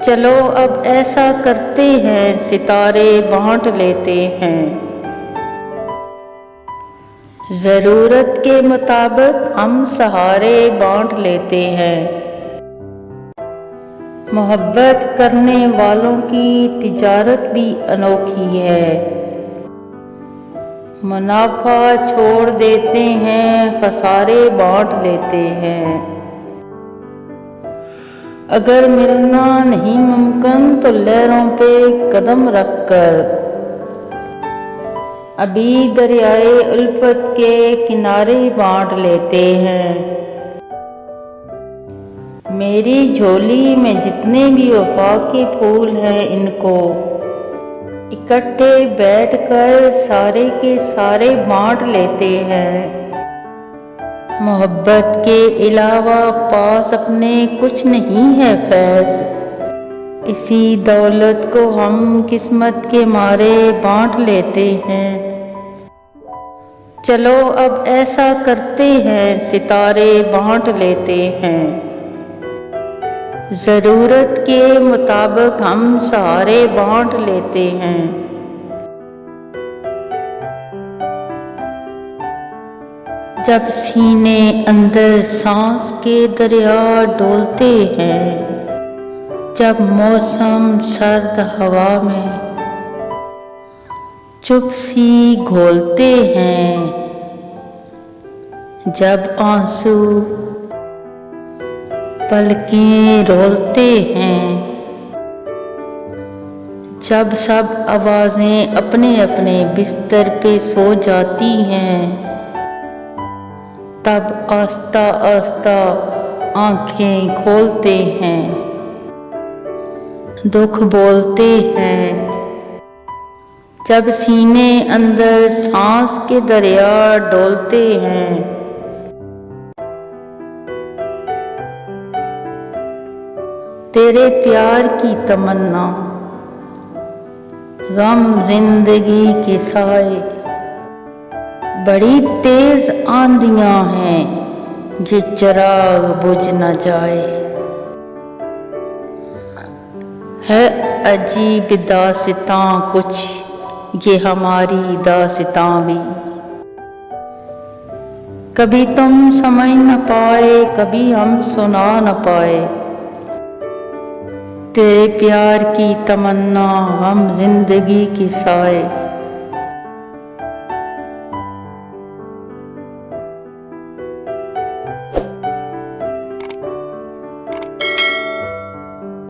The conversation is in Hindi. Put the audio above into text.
चलो अब ऐसा करते हैं, सितारे बांट लेते हैं। ज़रूरत के मुताबिक हम सहारे बांट लेते हैं। मोहब्बत करने वालों की तिजारत भी अनोखी है। मुनाफा छोड़ देते हैं, खसारे बांट लेते हैं। अगर मिलना नहीं मुमकिन तो लहरों पे कदम रखकर अभी दरियाए उल्फत के किनारे बांट लेते हैं। मेरी झोली में जितने भी वफा के फूल हैं, इनको इकट्ठे बैठकर सारे के सारे बांट लेते हैं। मोहब्बत के अलावा पास अपने कुछ नहीं है फैज़, इसी दौलत को हम किस्मत के मारे बांट लेते हैं। चलो अब ऐसा करते हैं, सितारे बांट लेते हैं। ज़रूरत के मुताबिक हम सहारे बांट लेते हैं। जब सीने अंदर सांस के दरिया डोलते हैं, जब मौसम सर्द हवा में चुप सी घोलते हैं, जब आंसू पलकें रोलते हैं, जब सब आवाज़ें अपने अपने बिस्तर पे सो जाती हैं, तब आस्ता आस्ता आँखें खोलते हैं, दुख बोलते हैं। जब सीने अंदर सांस के दरिया डोलते हैं, तेरे प्यार की तमन्ना गम जिंदगी के साए, बड़ी तेज आंधियां हैं ये चिराग बुझ न जाए। है अजीब दास्तां कुछ ये हमारी दास्तां भी, कभी तुम समझ न पाए, कभी हम सुना न पाए। तेरे प्यार की तमन्ना हम जिंदगी की साए,